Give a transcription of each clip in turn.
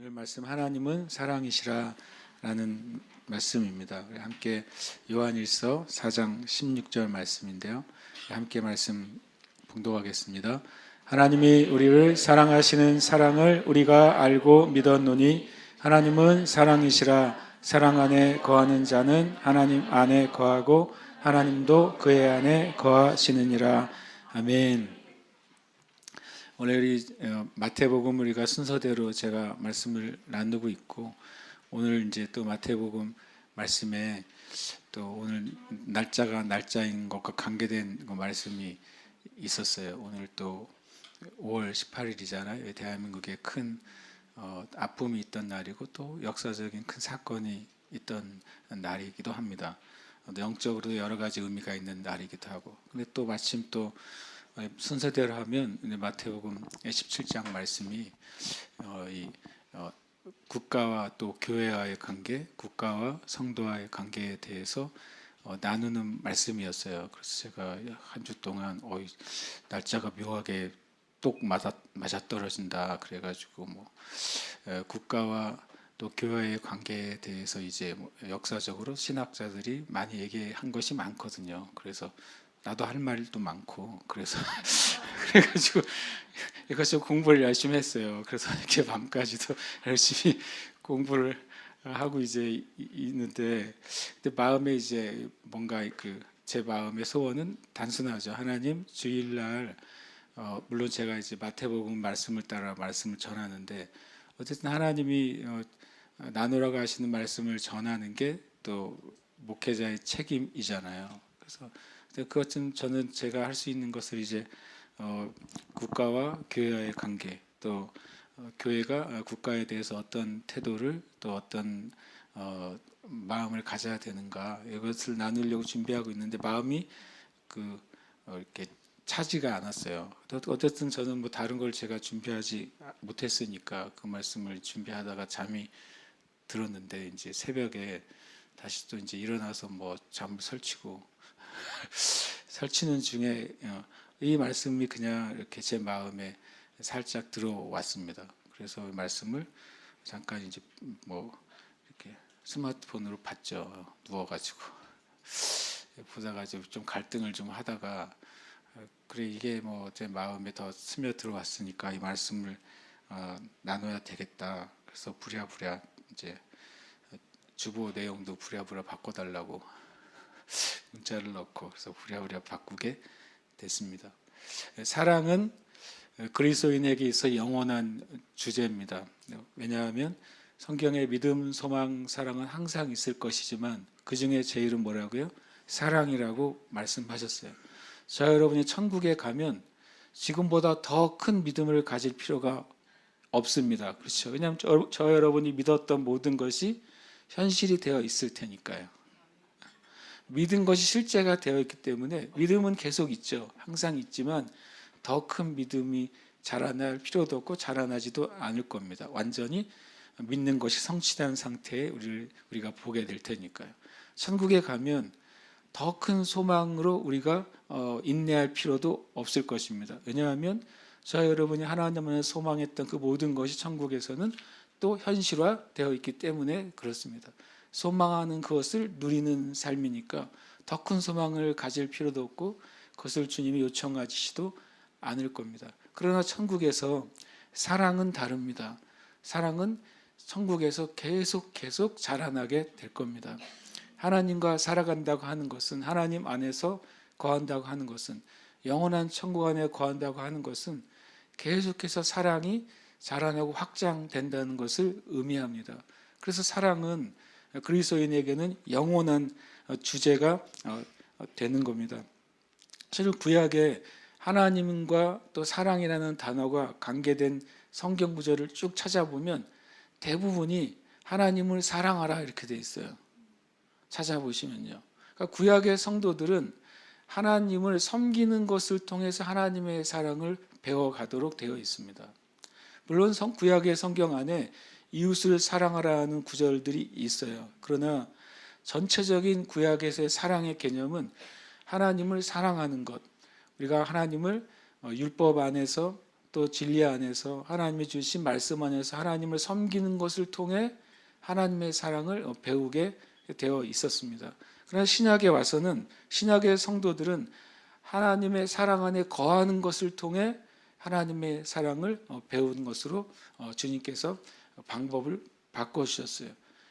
오늘 말씀 하나님은 사랑이시라 라는 말씀입니다. 함께 요한일서 4장 16절 말씀인데요. 함께 말씀 봉독하겠습니다. 하나님이 우리를 사랑하시는 사랑을 우리가 알고 믿었노니 하나님은 사랑이시라. 사랑 안에 거하는 자는 하나님 안에 거하고 하나님도 그의 안에 거하시느니라. 아멘. 오늘 이 마태복음 우리가 순서대로 제가 말씀을 나누고 있고, 오늘 이제 또 마태복음 말씀에 또 오늘 날짜가 날짜인 것과 관계된 말씀이 있었어요. 오늘 또 5월 18일이잖아요. 대한민국에 큰 아픔이 있던 날이고 또 역사적인 큰 사건이 있던 날이기도 합니다. 영적으로도 여러 가지 의미가 있는 날이기도 하고, 근데 또 마침 또 순서대로 하면 마태복음 17장 말씀이 국가와 또 교회와의 관계, 국가와 성도와의 관계에 대해서 나누는 말씀이었어요. 그래서 제가 한 주 동안 날짜가 묘하게 똑 맞아떨어진다 그래가지고 국가와 또 교회의 관계에 대해서 이제 역사적으로 신학자들이 많이 얘기한 것이 많거든요. 그래서 나도 할 말도 많고, 그래가지고 이것저것 공부를 열심히 했어요. 그래서 이렇게 밤까지도 열심히 공부를 하고 이제 있는데, 근데 마음에 이제 뭔가 제 마음의 소원은 단순하죠. 하나님, 주일날 물론 제가 이제 마태복음 말씀을 따라 말씀을 전하는데, 어쨌든 하나님이 나누라고 하시는 말씀을 전하는 게 또 목회자의 책임이잖아요. 그래서 그것은 저는 제가 할 수 있는 것을 이제 국가와 교회와의 관계, 또 교회가 국가에 대해서 어떤 태도를 또 어떤 마음을 가져야 되는가, 이것을 나누려고 준비하고 있는데 마음이 이렇게 차지가 않았어요. 어쨌든 저는 다른 걸 제가 준비하지 못했으니까 그 말씀을 준비하다가 잠이 들었는데, 이제 새벽에 다시 또 이제 일어나서 잠을 설치고 설치는 중에 이 말씀이 그냥 이렇게 제 마음에 살짝 들어왔습니다. 그래서 이 말씀을 잠깐 이제 이렇게 스마트폰으로 봤죠. 누워가지고 보다가 좀 갈등을 좀 하다가, 그래 이게 제 마음에 더 스며 들어왔으니까 이 말씀을 나눠야 되겠다. 그래서 부랴부랴 이제 주보 내용도 부랴부랴 바꿔달라고 문자를 넣고, 그래서 부랴부랴 바꾸게 됐습니다. 사랑은 그리스도인에게 있어 영원한 주제입니다. 왜냐하면 성경에 믿음, 소망, 사랑은 항상 있을 것이지만 그 중에 제일은 뭐라고요? 사랑이라고 말씀하셨어요. 저 여러분이 천국에 가면 지금보다 더 큰 믿음을 가질 필요가 없습니다. 그렇죠? 왜냐하면 저 여러분이 믿었던 모든 것이 현실이 되어 있을 테니까요. 믿은 것이 실제가 되어 있기 때문에 믿음은 계속 있죠. 항상 있지만 더 큰 믿음이 자라날 필요도 없고 자라나지도 않을 겁니다. 완전히 믿는 것이 성취된 상태에 우리가 보게 될 테니까요. 천국에 가면 더 큰 소망으로 우리가 인내할 필요도 없을 것입니다. 왜냐하면 저 여러분이 하나님 안에 소망했던 그 모든 것이 천국에서는 또 현실화되어 있기 때문에 그렇습니다. 소망하는 그것을 누리는 삶이니까 더 큰 소망을 가질 필요도 없고 그것을 주님이 요청하시지도 않을 겁니다. 그러나 천국에서 사랑은 다릅니다. 사랑은 천국에서 계속 자라나게 될 겁니다. 하나님과 살아간다고 하는 것은, 하나님 안에서 거한다고 하는 것은, 영원한 천국 안에 거한다고 하는 것은 계속해서 사랑이 자라나고 확장된다는 것을 의미합니다. 그래서 사랑은 그리스도인에게는 영원한 주제가 되는 겁니다. 사실 구약에 하나님과 또 사랑이라는 단어가 관계된 성경 구절을 쭉 찾아보면 대부분이 하나님을 사랑하라 이렇게 돼 있어요. 찾아보시면요. 그러니까 구약의 성도들은 하나님을 섬기는 것을 통해서 하나님의 사랑을 배워가도록 되어 있습니다. 물론 구약의 성경 안에 이웃을 사랑하라는 구절들이 있어요. 그러나 전체적인 구약에서의 사랑의 개념은 하나님을 사랑하는 것, 우리가 하나님을 율법 안에서 또 진리 안에서 하나님이 주신 말씀 안에서 하나님을 섬기는 것을 통해 하나님의 사랑을 배우게 되어 있었습니다. 그러나 신약에 와서는 신약의 성도들은 하나님의 사랑 안에 거하는 것을 통해 하나님의 사랑을 배우는 것으로 주님께서 방법을 바꿔주셨어요.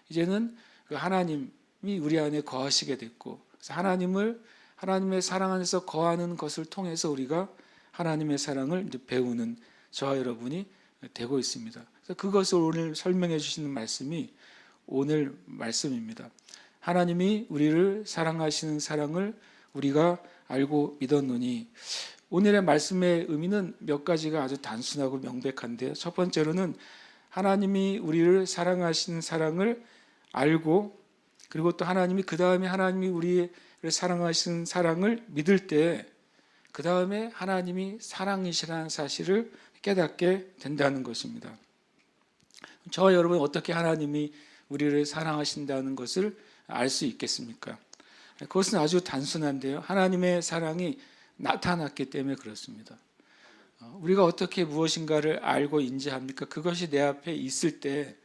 이제는 그 하나님이 우리 안에 거하시게 됐고, 그래서 하나님의 사랑 안에서 거하는 것을 통해서 우리가 하나님의 사랑을 이제 배우는 저와 여러분이 되고 있습니다. 그래서 그것을 오늘 설명해 주시는 말씀이 오늘 말씀입니다. 하나님이 우리를 사랑하시는 사랑을 우리가 알고 믿었노니, 오늘의 말씀의 의미는 몇 가지가 아주 단순하고 명백한데요. 첫 번째로는 하나님이 우리를 사랑하시는 사랑을 알고, 그리고 또 하나님이 그 다음에 하나님이 우리를 사랑하시는 사랑을 믿을 때 그 다음에 하나님이 사랑이시라는 사실을 깨닫게 된다는 것입니다. 저와 여러분, 어떻게 하나님이 우리를 사랑하신다는 것을 알 수 있겠습니까? 그것은 아주 단순한데요. 하나님의 사랑이 나타났기 때문에 그렇습니다. 우리가 어떻게 무엇인가를 알고 인지합니까? 그것이 내 앞에 있을 때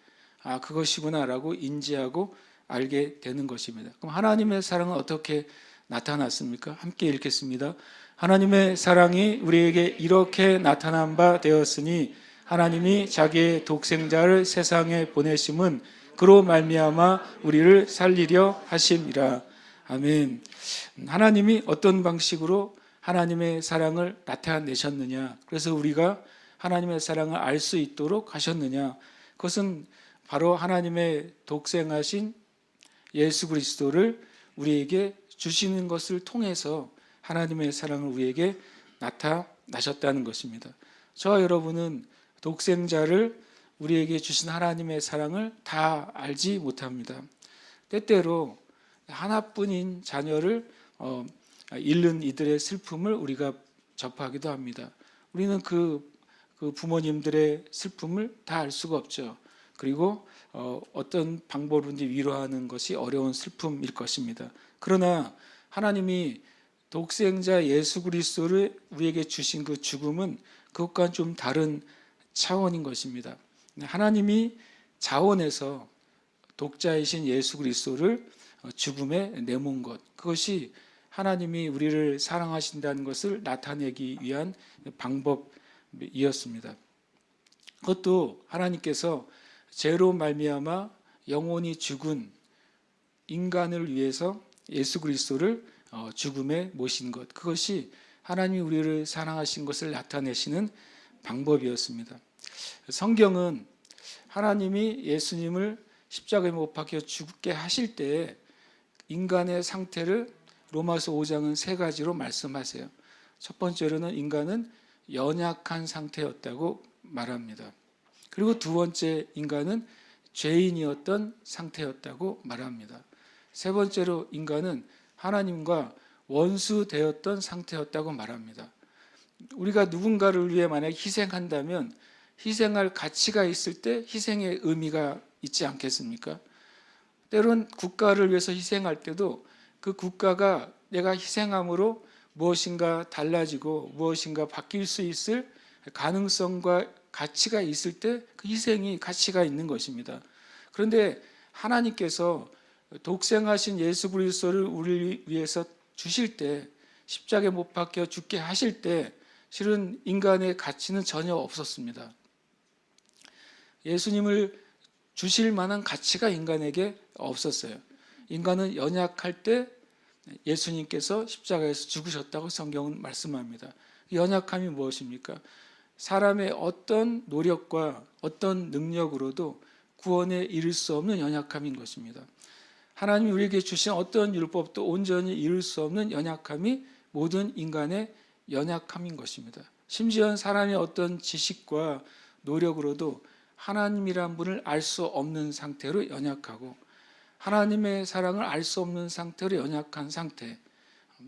그것이구나라고 인지하고 알게 되는 것입니다. 그럼 하나님의 사랑은 어떻게 나타났습니까? 함께 읽겠습니다. 하나님의 사랑이 우리에게 이렇게 나타난 바 되었으니 하나님이 자기의 독생자를 세상에 보내심은 그로 말미암아 우리를 살리려 하심이라. 아멘. 하나님이 어떤 방식으로 하나님의 사랑을 나타내셨느냐, 그래서 우리가 하나님의 사랑을 알 수 있도록 하셨느냐, 그것은 바로 하나님의 독생하신 예수 그리스도를 우리에게 주시는 것을 통해서 하나님의 사랑을 우리에게 나타나셨다는 것입니다. 저와 여러분은 독생자를 우리에게 주신 하나님의 사랑을 다 알지 못합니다. 때때로 하나뿐인 자녀를 잃는 이들의 슬픔을 우리가 접하기도 합니다. 우리는 그 부모님들의 슬픔을 다 알 수가 없죠. 그리고 어떤 방법으로든지 위로하는 것이 어려운 슬픔일 것입니다. 그러나 하나님이 독생자 예수 그리스도를 우리에게 주신 그 죽음은 그것과는 좀 다른 차원인 것입니다. 하나님이 자원해서 독자이신 예수 그리스도를 죽음에 내몬 것, 그것이 하나님이 우리를 사랑하신다는 것을 나타내기 위한 방법이었습니다. 그것도 하나님께서 죄로 말미암아 영원히 죽은 인간을 위해서 예수 그리스도를 죽음에 모신 것, 그것이 하나님이 우리를 사랑하신 것을 나타내시는 방법이었습니다. 성경은 하나님이 예수님을 십자가에 못 박혀 죽게 하실 때 인간의 상태를 로마서 5장은 세 가지로 말씀하세요. 첫 번째로는 인간은 연약한 상태였다고 말합니다. 그리고 두 번째, 인간은 죄인이었던 상태였다고 말합니다. 세 번째로, 인간은 하나님과 원수되었던 상태였다고 말합니다. 우리가 누군가를 위해 만약 희생한다면 희생할 가치가 있을 때 희생의 의미가 있지 않겠습니까? 때론 국가를 위해서 희생할 때도 그 국가가 내가 희생함으로 무엇인가 달라지고 무엇인가 바뀔 수 있을 가능성과 가치가 있을 때 그 희생이 가치가 있는 것입니다. 그런데 하나님께서 독생하신 예수 그리스도를 우리를 위해서 주실 때, 십자가에 못 박혀 죽게 하실 때 실은 인간의 가치는 전혀 없었습니다. 예수님을 주실 만한 가치가 인간에게 없었어요. 인간은 연약할 때 예수님께서 십자가에서 죽으셨다고 성경은 말씀합니다. 연약함이 무엇입니까? 사람의 어떤 노력과 어떤 능력으로도 구원에 이를 수 없는 연약함인 것입니다. 하나님이 우리에게 주신 어떤 율법도 온전히 이룰 수 없는 연약함이 모든 인간의 연약함인 것입니다. 심지어 사람의 어떤 지식과 노력으로도 하나님이란 분을 알 수 없는 상태로 연약하고, 하나님의 사랑을 알 수 없는 상태로 연약한 상태,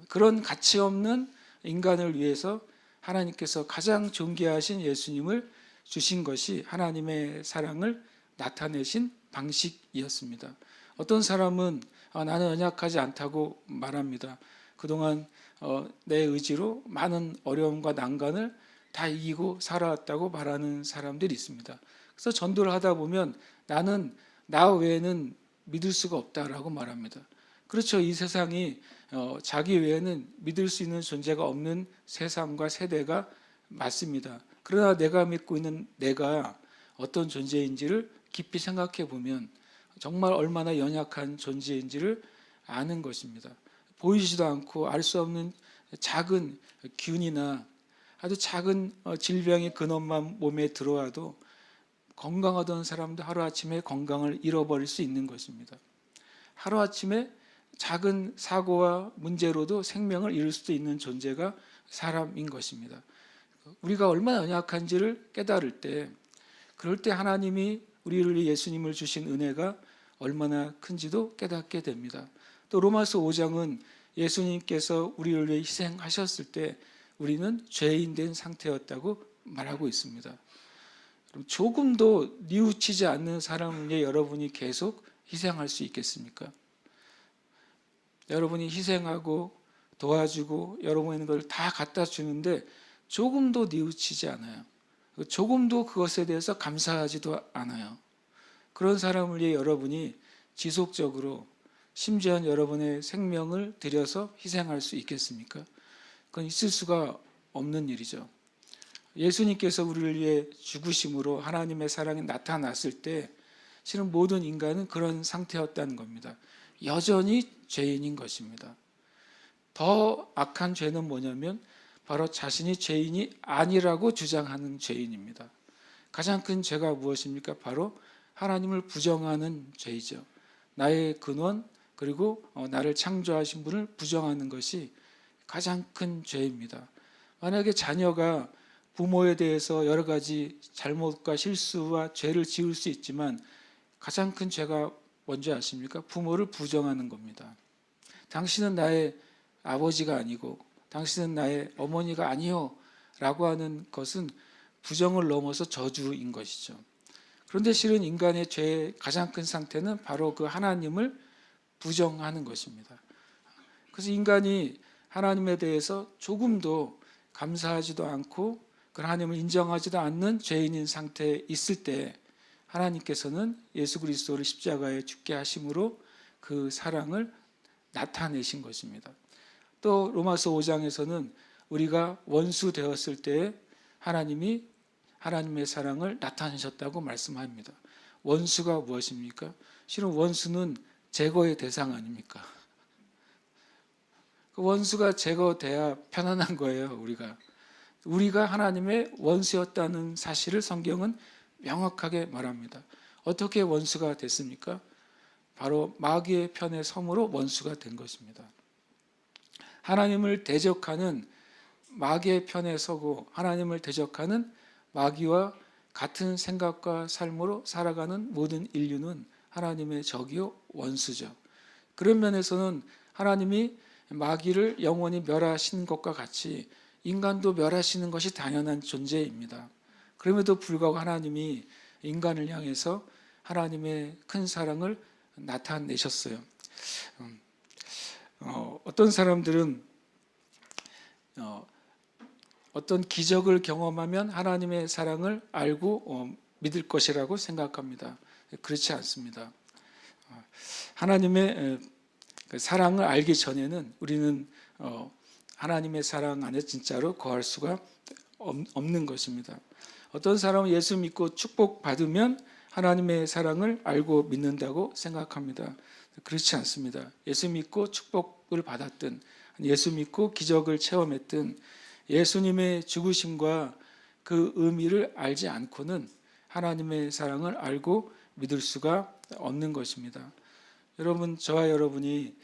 그런 가치 없는 인간을 위해서 하나님께서 가장 존귀하신 예수님을 주신 것이 하나님의 사랑을 나타내신 방식이었습니다. 어떤 사람은 나는 연약하지 않다고 말합니다. 그동안 내 의지로 많은 어려움과 난관을 다 이기고 살아왔다고 말하는 사람들이 있습니다. 그래서 전도를 하다 보면 나는 나 외에는 믿을 수가 없다라고 말합니다. 그렇죠. 이 세상이 자기 외에는 믿을 수 있는 존재가 없는 세상과 세대가 맞습니다. 그러나 내가 믿고 있는 내가 어떤 존재인지를 깊이 생각해 보면 정말 얼마나 연약한 존재인지를 아는 것입니다. 보이지도 않고 알 수 없는 작은 균이나 아주 작은 질병의 근원만 몸에 들어와도 건강하던 사람도 하루아침에 건강을 잃어버릴 수 있는 것입니다. 하루아침에 작은 사고와 문제로도 생명을 잃을 수도 있는 존재가 사람인 것입니다. 우리가 얼마나 연약한지를 깨달을 때, 그럴 때 하나님이 우리를 위해 예수님을 주신 은혜가 얼마나 큰지도 깨닫게 됩니다. 또 로마서 5장은 예수님께서 우리를 위해 희생하셨을 때 우리는 죄인 된 상태였다고 말하고 있습니다. 조금도 뉘우치지 않는 사람을 위해 여러분이 계속 희생할 수 있겠습니까? 여러분이 희생하고 도와주고 여러분이 있는 걸 다 갖다 주는데 조금도 뉘우치지 않아요. 조금도 그것에 대해서 감사하지도 않아요. 그런 사람을 위해 여러분이 지속적으로 심지어 여러분의 생명을 들여서 희생할 수 있겠습니까? 그건 있을 수가 없는 일이죠. 예수님께서 우리를 위해 죽으심으로 하나님의 사랑이 나타났을 때 실은 모든 인간은 그런 상태였다는 겁니다. 여전히 죄인인 것입니다. 더 악한 죄는 뭐냐면 바로 자신이 죄인이 아니라고 주장하는 죄인입니다. 가장 큰 죄가 무엇입니까? 바로 하나님을 부정하는 죄이죠. 나의 근원 그리고 나를 창조하신 분을 부정하는 것이 가장 큰 죄입니다. 만약에 자녀가 부모에 대해서 여러 가지 잘못과 실수와 죄를 지을 수 있지만 가장 큰 죄가 뭔지 아십니까? 부모를 부정하는 겁니다. 당신은 나의 아버지가 아니고 당신은 나의 어머니가 아니요 라고 하는 것은 부정을 넘어서 저주인 것이죠. 그런데 실은 인간의 죄의 가장 큰 상태는 바로 그 하나님을 부정하는 것입니다. 그래서 인간이 하나님에 대해서 조금도 감사하지도 않고 그 하나님을 인정하지도 않는 죄인인 상태에 있을 때 하나님께서는 예수 그리스도를 십자가에 죽게 하심으로 그 사랑을 나타내신 것입니다. 또 로마서 5장에서는 우리가 원수 되었을 때 하나님이 하나님의 사랑을 나타내셨다고 말씀합니다. 원수가 무엇입니까? 실은 원수는 제거의 대상 아닙니까? 그 원수가 제거돼야 편안한 거예요. 우리가 하나님의 원수였다는 사실을 성경은 명확하게 말합니다. 어떻게 원수가 됐습니까? 바로 마귀의 편에 섬으로 원수가 된 것입니다. 하나님을 대적하는 마귀의 편에 서고 하나님을 대적하는 마귀와 같은 생각과 삶으로 살아가는 모든 인류는 하나님의 적이요 원수죠. 그런 면에서는 하나님이 마귀를 영원히 멸하신 것과 같이 인간도 멸하시는 것이 당연한 존재입니다. 그럼에도 불구하고 하나님이 인간을 향해서 하나님의 큰 사랑을 나타내셨어요. 어떤 사람들은 어떤 기적을 경험하면 하나님의 사랑을 알고 믿을 것이라고 생각합니다. 그렇지 않습니다. 하나님의 사랑을 알기 전에는 우리는 하나님의 사랑 안에 진짜로 거할 수가 없는 것입니다. 어떤 사람은 예수 믿고 축복받으면 하나님의 사랑을 알고 믿는다고 생각합니다. 그렇지 않습니다. 예수 믿고 축복을 받았든 예수 믿고 기적을 체험했든 예수님의 죽으심과 그 의미를 알지 않고는 하나님의 사랑을 알고 믿을 수가 없는 것입니다. 여러분, 저와 여러분이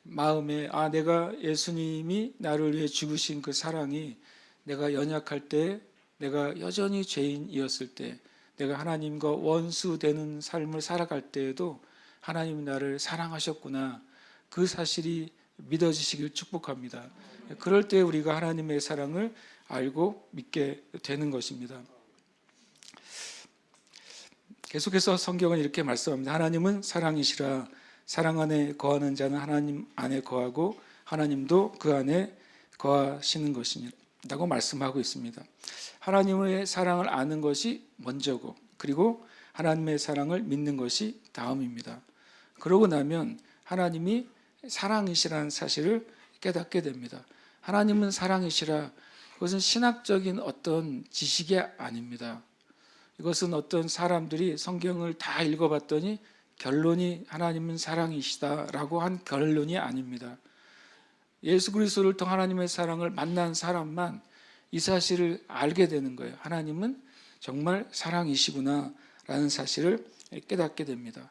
마음에 내가 예수님이 나를 위해 죽으신 그 사랑이 내가 연약할 때, 내가 여전히 죄인이었을 때, 내가 하나님과 원수되는 삶을 살아갈 때에도 하나님이 나를 사랑하셨구나, 그 사실이 믿어지시길 축복합니다. 그럴 때 우리가 하나님의 사랑을 알고 믿게 되는 것입니다. 계속해서 성경은 이렇게 말씀합니다. 하나님은 사랑이시라. 사랑 안에 거하는 자는 하나님 안에 거하고 하나님도 그 안에 거하시는 것이라고 말씀하고 있습니다. 하나님의 사랑을 아는 것이 먼저고, 그리고 하나님의 사랑을 믿는 것이 다음입니다. 그러고 나면 하나님이 사랑이시라는 사실을 깨닫게 됩니다. 하나님은 사랑이시라, 그것은 신학적인 어떤 지식이 아닙니다. 이것은 어떤 사람들이 성경을 다 읽어봤더니 결론이 하나님은 사랑이시다라고 한 결론이 아닙니다. 예수 그리스도를 통해 하나님의 사랑을 만난 사람만 이 사실을 알게 되는 거예요. 하나님은 정말 사랑이시구나 라는 사실을 깨닫게 됩니다.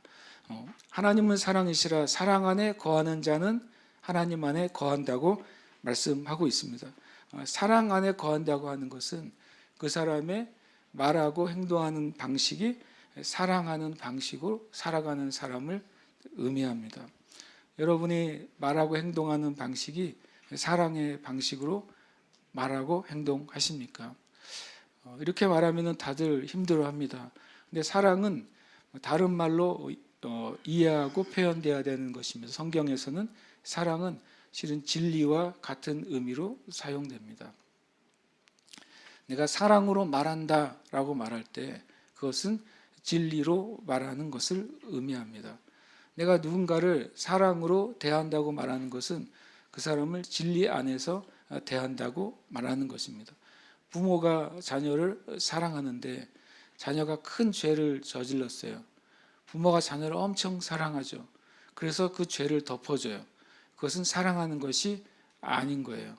하나님은 사랑이시라, 사랑 안에 거하는 자는 하나님 안에 거한다고 말씀하고 있습니다. 사랑 안에 거한다고 하는 것은 그 사람의 말하고 행동하는 방식이 사랑하는 방식으로 살아가는 사람을 의미합니다. 여러분이 말하고 행동하는 방식이 사랑의 방식으로 말하고 행동하십니까? 이렇게 말하면 다들 힘들어합니다. 근데 사랑은 다른 말로 이해하고 표현돼야 되는 것입니다. 성경에서는 사랑은 실은 진리와 같은 의미로 사용됩니다. 내가 사랑으로 말한다라고 말할 때 그것은 진리로 말하는 것을 의미합니다. 내가 누군가를 사랑으로 대한다고 말하는 것은 그 사람을 진리 안에서 대한다고 말하는 것입니다. 부모가 자녀를 사랑하는데 자녀가 큰 죄를 저질렀어요. 부모가 자녀를 엄청 사랑하죠. 그래서 그 죄를 덮어줘요. 그것은 사랑하는 것이 아닌 거예요.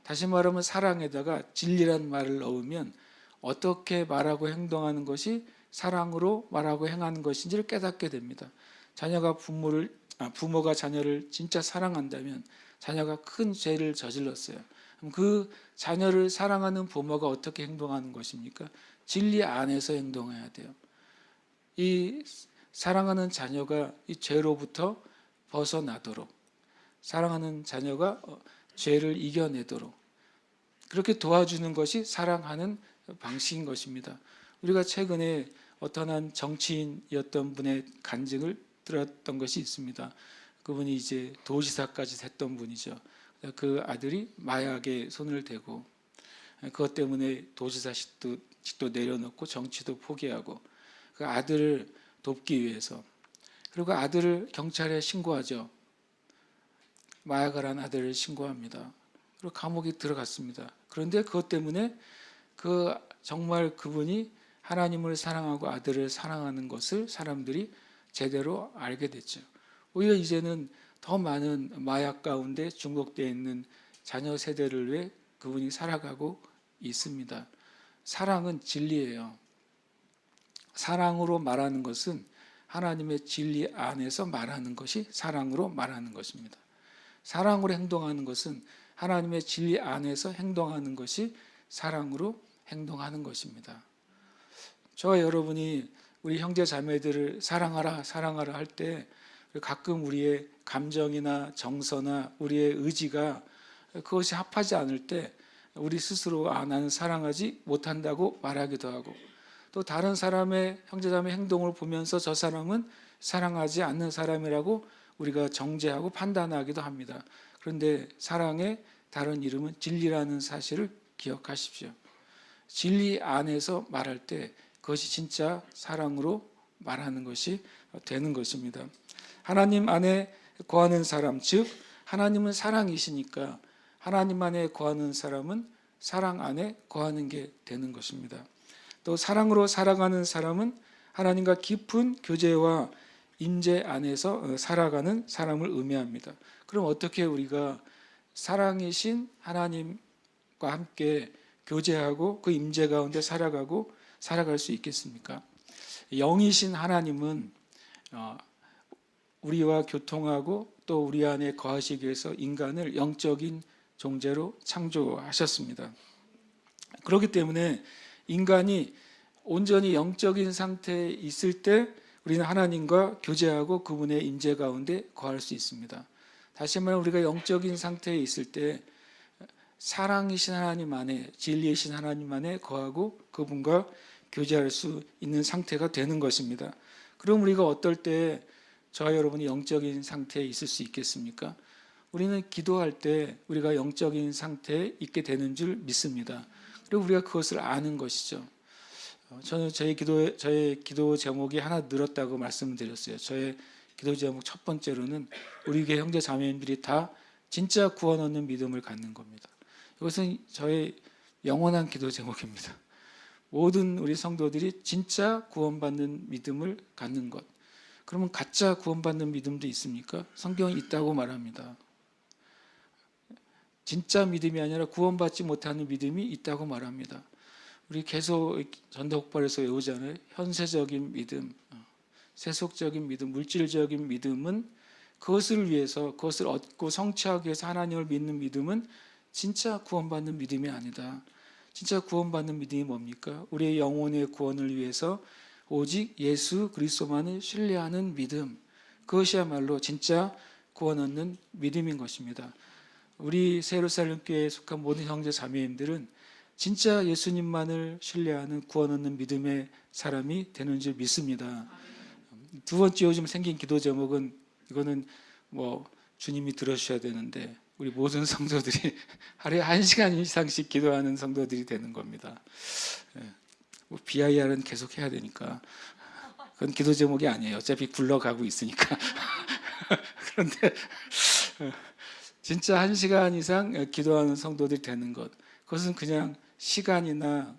다시 말하면 사랑에다가 진리란 말을 넣으면 어떻게 말하고 행동하는 것이 사랑으로 말하고 행하는 것인지를 깨닫게 됩니다. 부모가 자녀를 진짜 사랑한다면 자녀가 큰 죄를 저질렀어요. 그럼 그 자녀를 사랑하는 부모가 어떻게 행동하는 것입니까? 진리 안에서 행동해야 돼요. 이 사랑하는 자녀가 이 죄로부터 벗어나도록, 사랑하는 자녀가 죄를 이겨내도록 그렇게 도와주는 것이 사랑하는 방식인 것입니다. 우리가 최근에 어떤 한 정치인이었던 분의 간증을 들었던 것이 있습니다. 그분이 이제 도지사까지 됐던 분이죠. 그 아들이 마약에 손을 대고 그것 때문에 도지사직도 내려놓고 정치도 포기하고 그 아들을 돕기 위해서, 그리고 아들을 경찰에 신고하죠. 마약을 한 아들을 신고합니다. 그리고 감옥에 들어갔습니다. 그런데 그것 때문에 정말 그분이 하나님을 사랑하고 아들을 사랑하는 것을 사람들이 제대로 알게 됐죠. 오히려 이제는 더 많은 마약 가운데 중독되어 있는 자녀 세대를 위해 그분이 살아가고 있습니다. 사랑은 진리예요. 사랑으로 말하는 것은 하나님의 진리 안에서 말하는 것이 사랑으로 말하는 것입니다. 사랑으로 행동하는 것은 하나님의 진리 안에서 행동하는 것이 사랑으로 행동하는 것입니다. 저와 여러분이 우리 형제 자매들을 사랑하라 할 때 가끔 우리의 감정이나 정서나 우리의 의지가 그것이 합하지 않을 때 우리 스스로 나는 사랑하지 못한다고 말하기도 하고, 또 다른 사람의 형제자매 행동을 보면서 저 사람은 사랑하지 않는 사람이라고 우리가 정죄하고 판단하기도 합니다. 그런데 사랑의 다른 이름은 진리라는 사실을 기억하십시오. 진리 안에서 말할 때 그것이 진짜 사랑으로 말하는 것이 되는 것입니다. 하나님 안에 거하는 사람, 즉 하나님은 사랑이시니까 하나님 안에 거하는 사람은 사랑 안에 거하는 게 되는 것입니다. 또 사랑으로 살아가는 사람은 하나님과 깊은 교제와 임재 안에서 살아가는 사람을 의미합니다. 그럼 어떻게 우리가 사랑이신 하나님과 함께 교제하고 그 임재 가운데 살아갈 수 있겠습니까? 영이신 하나님은 우리와 교통하고 또 우리 안에 거하시기 위해서 인간을 영적인 존재로 창조하셨습니다. 그렇기 때문에 인간이 온전히 영적인 상태에 있을 때 우리는 하나님과 교제하고 그분의 임재 가운데 거할 수 있습니다. 다시 말하면 우리가 영적인 상태에 있을 때 사랑이신 하나님 안에, 진리이신 하나님 안에 거하고 그분과 교제할 수 있는 상태가 되는 것입니다. 그럼 우리가 어떨 때 저와 여러분이 영적인 상태에 있을 수 있겠습니까? 우리는 기도할 때 우리가 영적인 상태에 있게 되는 줄 믿습니다. 그리고 우리가 그것을 아는 것이죠. 저는 저의 기도 제목이 하나 늘었다고 말씀드렸어요. 저의 기도 제목 첫 번째로는 우리 교회 형제 자매님들이 다 진짜 구원 얻는 믿음을 갖는 겁니다. 이것은 저의 영원한 기도 제목입니다. 모든 우리 성도들이 진짜 구원받는 믿음을 갖는 것. 그러면 가짜 구원받는 믿음도 있습니까? 성경이 있다고 말합니다. 진짜 믿음이 아니라 구원받지 못하는 믿음이 있다고 말합니다. 우리 계속 전도폭발에서 외우잖아요. 현세적인 믿음, 세속적인 믿음, 물질적인 믿음은 그것을 위해서, 그것을 얻고 성취하기 위해서 하나님을 믿는 믿음은 진짜 구원받는 믿음이 아니다. 진짜 구원받는 믿음이 뭡니까? 우리의 영혼의 구원을 위해서 오직 예수 그리스도만을 신뢰하는 믿음, 그것이야말로 진짜 구원 얻는 믿음인 것입니다. 우리 세루살렘 교회에 속한 모든 형제 자매님들은 진짜 예수님만을 신뢰하는 구원 얻는 믿음의 사람이 되는 줄 믿습니다. 두 번째 요즘 생긴 기도 제목은, 이거는 주님이 들어주셔야 되는데 우리 모든 성도들이 하루에 1시간 이상씩 기도하는 성도들이 되는 겁니다. BIR은 계속 해야 되니까. 그건 기도 제목이 아니에요. 어차피 굴러가고 있으니까. 그런데 진짜 1시간 이상 기도하는 성도들이 되는 것, 그것은 그냥 시간이나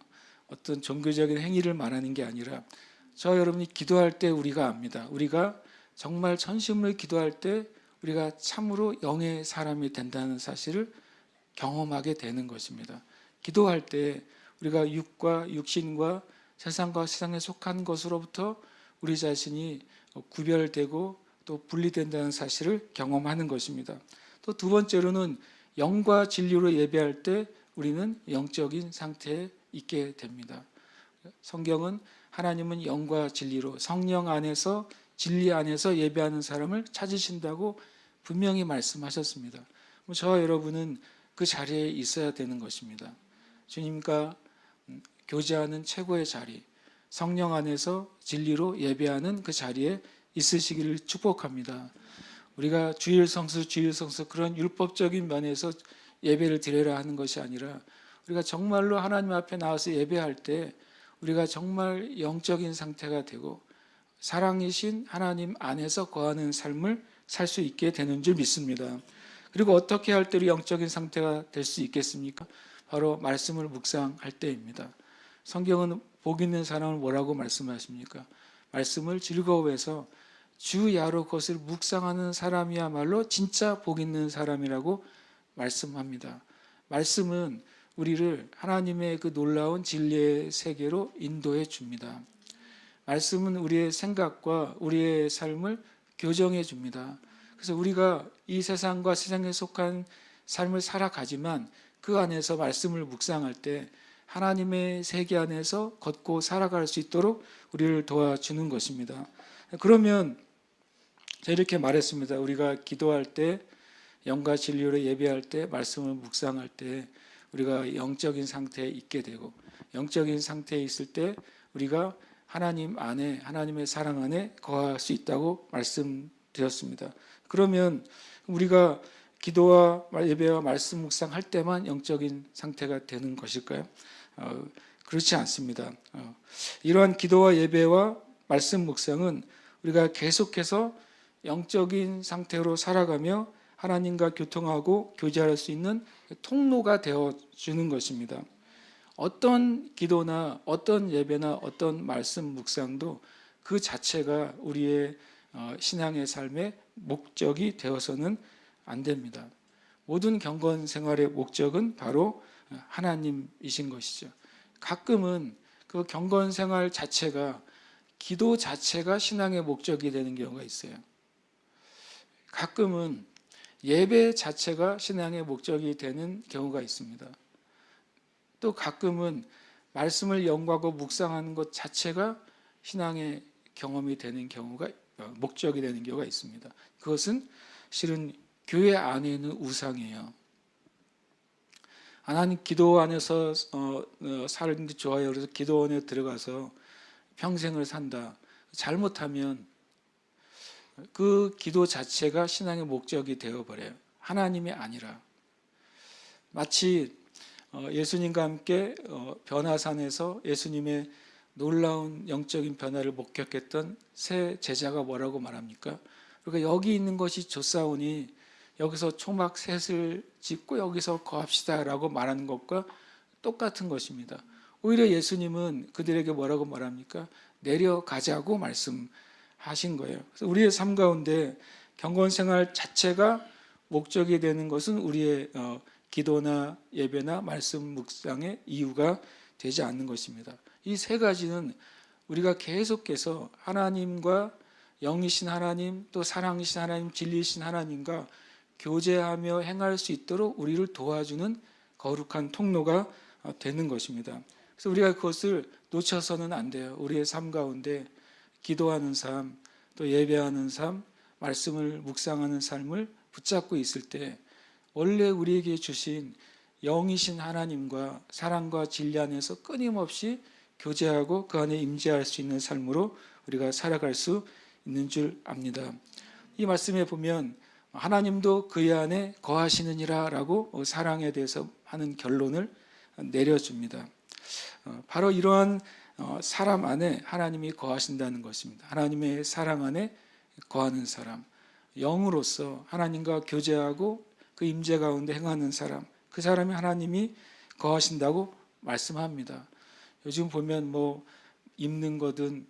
어떤 종교적인 행위를 말하는 게 아니라 저 여러분이 기도할 때 우리가 압니다. 우리가 정말 전심으로 기도할 때 우리가 참으로 영의 사람이 된다는 사실을 경험하게 되는 것입니다. 기도할 때 우리가 육과 육신과 세상과 세상에 속한 것으로부터 우리 자신이 구별되고 또 분리된다는 사실을 경험하는 것입니다. 또 두 번째로는 영과 진리로 예배할 때 우리는 영적인 상태에 있게 됩니다. 성경은 하나님은 영과 진리로, 성령 안에서, 진리 안에서 예배하는 사람을 찾으신다고 분명히 말씀하셨습니다. 저와 여러분은 그 자리에 있어야 되는 것입니다. 주님과 교제하는 최고의 자리, 성령 안에서 진리로 예배하는 그 자리에 있으시기를 축복합니다. 우리가 주일성수 그런 율법적인 면에서 예배를 드려라 하는 것이 아니라 우리가 정말로 하나님 앞에 나와서 예배할 때 우리가 정말 영적인 상태가 되고 사랑이신 하나님 안에서 거하는 삶을 살 수 있게 되는 줄 믿습니다. 그리고 어떻게 할 때 영적인 상태가 될 수 있겠습니까? 바로 말씀을 묵상할 때입니다. 성경은 복 있는 사람을 뭐라고 말씀하십니까? 말씀을 즐거워해서 주야로 그것을 묵상하는 사람이야말로 진짜 복 있는 사람이라고 말씀합니다. 말씀은 우리를 하나님의 그 놀라운 진리의 세계로 인도해 줍니다. 말씀은 우리의 생각과 우리의 삶을 교정해 줍니다. 그래서 우리가 이 세상과 세상에 속한 삶을 살아가지만 그 안에서 말씀을 묵상할 때 하나님의 세계 안에서 걷고 살아갈 수 있도록 우리를 도와주는 것입니다. 그러면 제가 이렇게 말했습니다. 우리가 기도할 때, 영과 진리로 예배할 때, 말씀을 묵상할 때 우리가 영적인 상태에 있게 되고, 영적인 상태에 있을 때 우리가 하나님 안에, 하나님의 사랑 안에 거할 수 있다고 말씀드렸습니다. 그러면 우리가 기도와 예배와 말씀 묵상할 때만 영적인 상태가 되는 것일까요? 그렇지 않습니다. 이러한 기도와 예배와 말씀 묵상은 우리가 계속해서 영적인 상태로 살아가며 하나님과 교통하고 교제할 수 있는 통로가 되어주는 것입니다. 어떤 기도나 어떤 예배나 어떤 말씀 묵상도 그 자체가 우리의 신앙의 삶의 목적이 되어서는 안 됩니다. 모든 경건 생활의 목적은 바로 하나님이신 것이죠. 가끔은 그 경건 생활 자체가, 기도 자체가 신앙의 목적이 되는 경우가 있어요. 가끔은 예배 자체가 신앙의 목적이 되는 경우가 있습니다. 또 가끔은 말씀을 연구하고 묵상하는 것 자체가 신앙의 경험이 되는 경우가, 목적이 되는 경우가 있습니다. 그것은 실은 교회 안에 있는 우상이에요. 하나님 기도 안에서 사는 게 좋아요. 그래서 기도원에 들어가서 평생을 산다. 잘못하면 그 기도 자체가 신앙의 목적이 되어버려요. 하나님이 아니라. 마치 예수님과 함께 변화산에서 예수님의 놀라운 영적인 변화를 목격했던 세 제자가 뭐라고 말합니까? 그러니까 여기 있는 것이 좋사오니 여기서 초막 셋을 짓고 여기서 거합시다라고 말하는 것과 똑같은 것입니다. 오히려 예수님은 그들에게 뭐라고 말합니까? 내려가자고 말씀하신 거예요. 그래서 우리의 삶 가운데 경건 생활 자체가 목적이 되는 것은 우리의 기도나 예배나 말씀 묵상의 이유가 되지 않는 것입니다. 이 세 가지는 우리가 계속해서 하나님과 영이신 하나님, 또 사랑이신 하나님, 진리이신 하나님과 교제하며 행할 수 있도록 우리를 도와주는 거룩한 통로가 되는 것입니다. 그래서 우리가 그것을 놓쳐서는 안 돼요. 우리의 삶 가운데 기도하는 삶, 또 예배하는 삶, 말씀을 묵상하는 삶을 붙잡고 있을 때 원래 우리에게 주신 영이신 하나님과 사랑과 진리 안에서 끊임없이 교제하고 그 안에 임재할 수 있는 삶으로 우리가 살아갈 수 있는 줄 압니다. 이 말씀에 보면 하나님도 그의 안에 거하시느니라 라고 사랑에 대해서 하는 결론을 내려줍니다. 바로 이러한 사람 안에 하나님이 거하신다는 것입니다. 하나님의 사랑 안에 거하는 사람, 영으로서 하나님과 교제하고 그 임재 가운데 행하는 사람, 그 사람이 하나님이 거하신다고 말씀합니다. 요즘 보면 뭐 입는 거든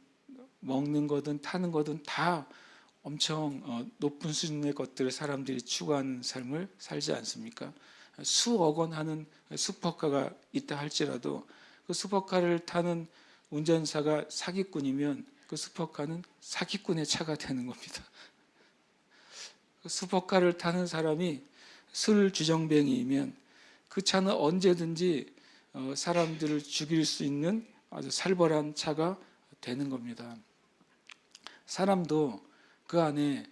먹는 거든 타는 거든 다 엄청 높은 수준의 것들을 사람들이 추구하는 삶을 살지 않습니까? 수억 원 하는 슈퍼카가 있다 할지라도 그 슈퍼카를 타는 운전사가 사기꾼이면 그 슈퍼카는 사기꾼의 차가 되는 겁니다. 그 슈퍼카를 타는 사람이 술 주정뱅이이면 그 차는 언제든지 사람들을 죽일 수 있는 아주 살벌한 차가 되는 겁니다. 사람도 그 안에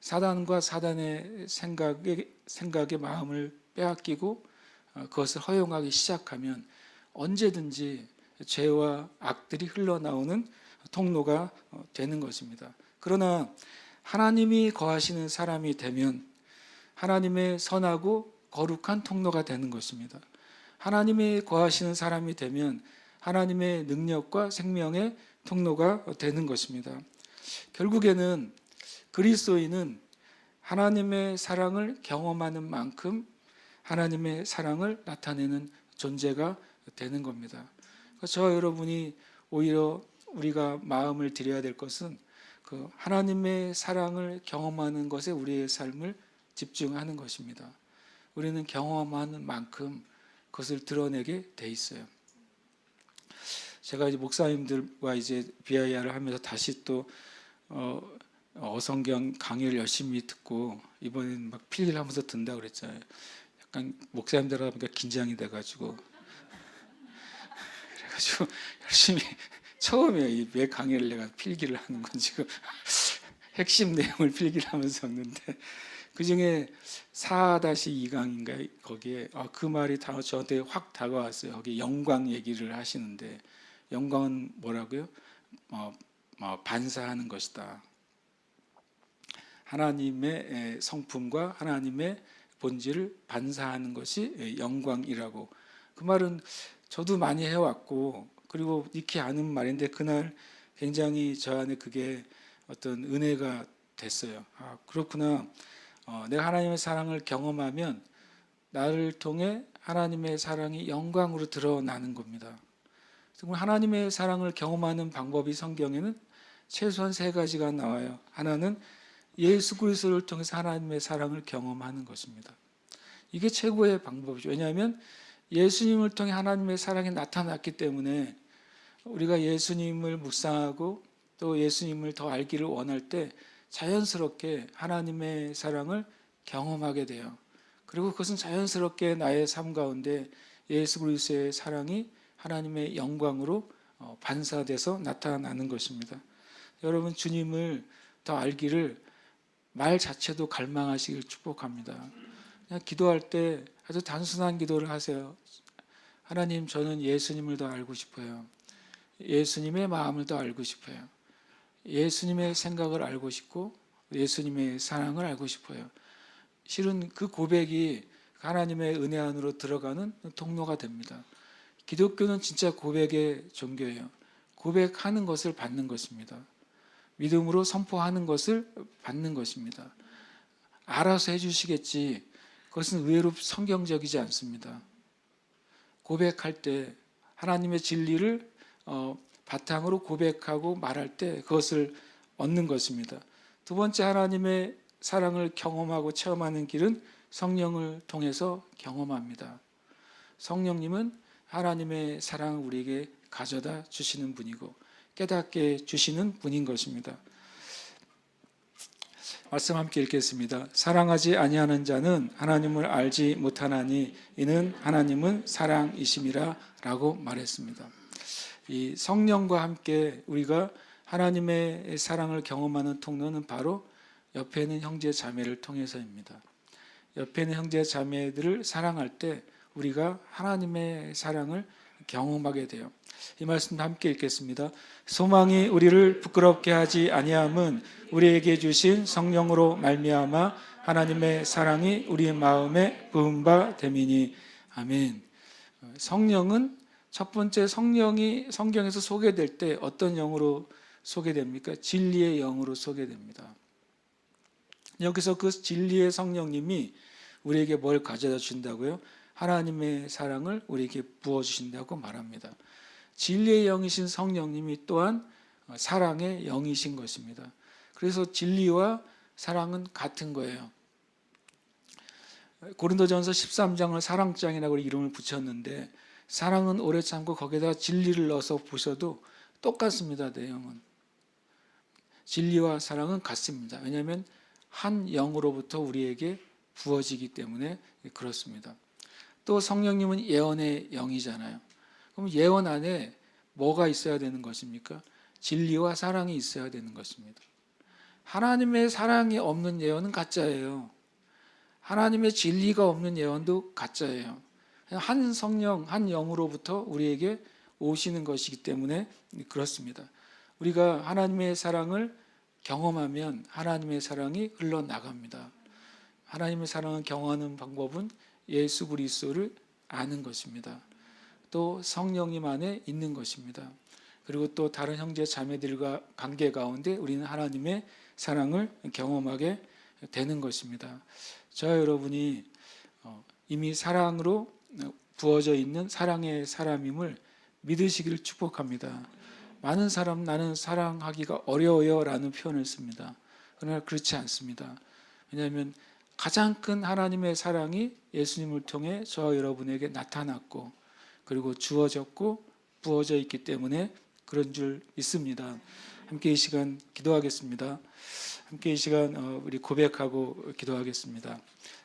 사단과 사단의 생각에 마음을 빼앗기고 그것을 허용하기 시작하면 언제든지 죄와 악들이 흘러나오는 통로가 되는 것입니다. 그러나 하나님이 거하시는 사람이 되면 하나님의 선하고 거룩한 통로가 되는 것입니다. 하나님이 거하시는 사람이 되면 하나님의 능력과 생명의 통로가 되는 것입니다. 결국에는 그리스도인은 하나님의 사랑을 경험하는 만큼 하나님의 사랑을 나타내는 존재가 되는 겁니다. 저와 여러분이 오히려 우리가 마음을 들여야 될 것은 그 하나님의 사랑을 경험하는 것에 우리의 삶을 집중하는 것입니다. 우리는 경험하는 만큼 그것을 드러내게 돼 있어요. 제가 이제 목사님들과 이제 BIR을 하면서 다시 또 어성경 강의를 열심히 듣고 이번엔 막 필기를 하면서 든다 그랬잖아요. 약간 목사님들 하니까 긴장이 돼가지고 그래가지고 열심히 처음에 이 왜 강의를 내가 필기를 하는 건 지금 핵심 내용을 필기를 하면서 적는데 그 중에 4-2강인가 거기에 그 말이 저한테 확 다가왔어요. 거기 영광 얘기를 하시는데 영광은 뭐라고요? 반사하는 것이다. 하나님의 성품과 하나님의 본질을 반사하는 것이 영광이라고. 그 말은 저도 많이 해왔고 그리고 익히 아는 말인데 그날 굉장히 저 안에 그게 어떤 은혜가 됐어요. 그렇구나. 내가 하나님의 사랑을 경험하면 나를 통해 하나님의 사랑이 영광으로 드러나는 겁니다. 하나님의 사랑을 경험하는 방법이 성경에는 최소한 3가지가 나와요. 하나는 예수 그리스도를 통해서 하나님의 사랑을 경험하는 것입니다. 이게 최고의 방법이죠. 왜냐하면 예수님을 통해 하나님의 사랑이 나타났기 때문에 우리가 예수님을 묵상하고 또 예수님을 더 알기를 원할 때 자연스럽게 하나님의 사랑을 경험하게 돼요. 그리고 그것은 자연스럽게 나의 삶 가운데 예수 그리스도의 사랑이 하나님의 영광으로 반사돼서 나타나는 것입니다. 여러분 주님을 더 알기를 말 자체도 갈망하시길 축복합니다. 그냥 기도할 때 아주 단순한 기도를 하세요. 하나님, 저는 예수님을 더 알고 싶어요. 예수님의 마음을 더 알고 싶어요. 예수님의 생각을 알고 싶고 예수님의 사랑을 알고 싶어요. 실은 그 고백이 하나님의 은혜 안으로 들어가는 통로가 됩니다. 기독교는 진짜 고백의 종교예요. 고백하는 것을 받는 것입니다. 믿음으로 선포하는 것을 받는 것입니다. 알아서 해주시겠지, 그것은 의외로 성경적이지 않습니다. 고백할 때 하나님의 진리를 바탕으로 고백하고 말할 때 그것을 얻는 것입니다. 두 번째, 하나님의 사랑을 경험하고 체험하는 길은 성령을 통해서 경험합니다. 성령님은 하나님의 사랑을 우리에게 가져다 주시는 분이고 깨닫게 주시는 분인 것입니다. 말씀 함께 읽겠습니다. 사랑하지 아니하는 자는 하나님을 알지 못하나니 이는 하나님은 사랑이심이라 라고 말했습니다. 이 성령과 함께 우리가 하나님의 사랑을 경험하는 통로는 바로 옆에 있는 형제 자매를 통해서입니다. 옆에 있는 형제 자매들을 사랑할 때 우리가 하나님의 사랑을 경험하게 돼요. 이 말씀 함께 읽겠습니다. 소망이 우리를 부끄럽게 하지 아니함은 우리에게 주신 성령으로 말미암아 하나님의 사랑이 우리 마음에 부은 바 됨이니. 아멘. 성령은 첫 번째, 성령이 성경에서 소개될 때 어떤 영으로 소개됩니까? 진리의 영으로 소개됩니다. 여기서 그 진리의 성령님이 우리에게 뭘 가져다 준다고요? 하나님의 사랑을 우리에게 부어주신다고 말합니다. 진리의 영이신 성령님이 또한 사랑의 영이신 것입니다. 그래서 진리와 사랑은 같은 거예요. 고린도전서 13장을 사랑장이라고 이름을 붙였는데 사랑은 오래 참고 거기에다 진리를 넣어서 보셔도 똑같습니다. 내용은. 진리와 사랑은 같습니다. 왜냐하면 한 영으로부터 우리에게 부어지기 때문에 그렇습니다. 또 성령님은 예언의 영이잖아요. 그럼 예언 안에 뭐가 있어야 되는 것입니까? 진리와 사랑이 있어야 되는 것입니다. 하나님의 사랑이 없는 예언은 가짜예요. 하나님의 진리가 없는 예언도 가짜예요. 한 성령, 한 영으로부터 우리에게 오시는 것이기 때문에 그렇습니다. 우리가 하나님의 사랑을 경험하면 하나님의 사랑이 흘러나갑니다. 하나님의 사랑을 경험하는 방법은 예수 그리스도를 아는 것입니다. 또 성령님 안에 있는 것입니다. 그리고 또 다른 형제 자매들과 관계 가운데 우리는 하나님의 사랑을 경험하게 되는 것입니다. 저와 여러분이 이미 사랑으로 부어져 있는 사랑의 사람임을 믿으시기를 축복합니다. 많은 사람 나는 사랑하기가 어려워요 라는 표현을 씁니다. 그러나 그렇지 않습니다. 왜냐하면 가장 큰 하나님의 사랑이 예수님을 통해 저와 여러분에게 나타났고 그리고 주어졌고 부어져 있기 때문에 그런 줄 믿습니다. 함께 이 시간 기도하겠습니다. 함께 이 시간 우리 고백하고 기도하겠습니다.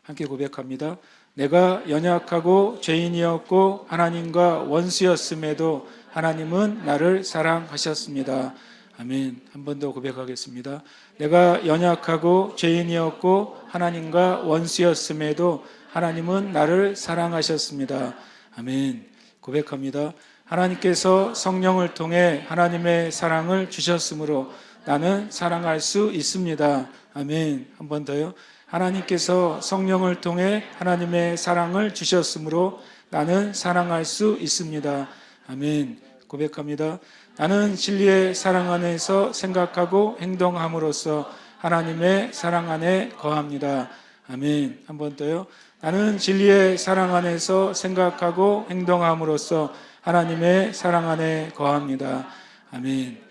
함께 고백합니다. 내가 연약하고 죄인이었고 하나님과 원수였음에도 하나님은 나를 사랑하셨습니다. 아멘. 한 번 더 고백하겠습니다. 내가 연약하고 죄인이었고 하나님과 원수였음에도 하나님은 나를 사랑하셨습니다. 아멘. 고백합니다. 하나님께서 성령을 통해 하나님의 사랑을 주셨으므로 나는 사랑할 수 있습니다. 아멘. 한 번 더요. 하나님께서 성령을 통해 하나님의 사랑을 주셨으므로 나는 사랑할 수 있습니다. 아멘. 고백합니다. 나는 진리의 사랑 안에서 생각하고 행동함으로써 하나님의 사랑 안에 거합니다. 아멘. 한 번 더요. 나는 진리의 사랑 안에서 생각하고 행동함으로써 하나님의 사랑 안에 거합니다. 아멘.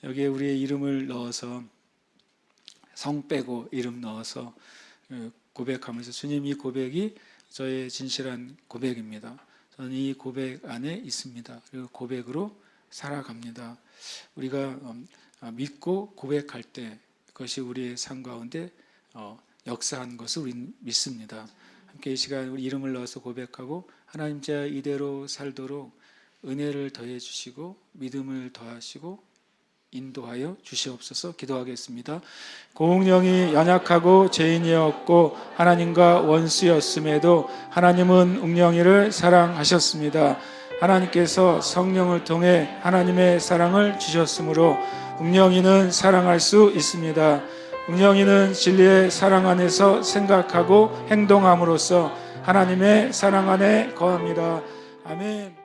여기에 우리의 이름을 넣어서 성 빼고 이름 넣어서 고백하면서 주님 이 고백이 저의 진실한 고백입니다. 저는 이 고백 안에 있습니다. 그리고 고백으로 살아갑니다. 우리가 믿고 고백할 때 그것이 우리의 삶 가운데 역사하는 것을 우리는 믿습니다. 함께 이 시간 우리 이름을 넣어서 고백하고 하나님 제가 이대로 살도록 은혜를 더해 주시고 믿음을 더하시고 인도하여 주시옵소서. 기도하겠습니다. 고운령이 연약하고 죄인이었고 하나님과 원수였음에도 하나님은 웅령이를 사랑하셨습니다. 하나님께서 성령을 통해 하나님의 사랑을 주셨으므로 웅령이는 사랑할 수 있습니다. 웅령이는 진리의 사랑 안에서 생각하고 행동함으로써 하나님의 사랑 안에 거합니다. 아멘.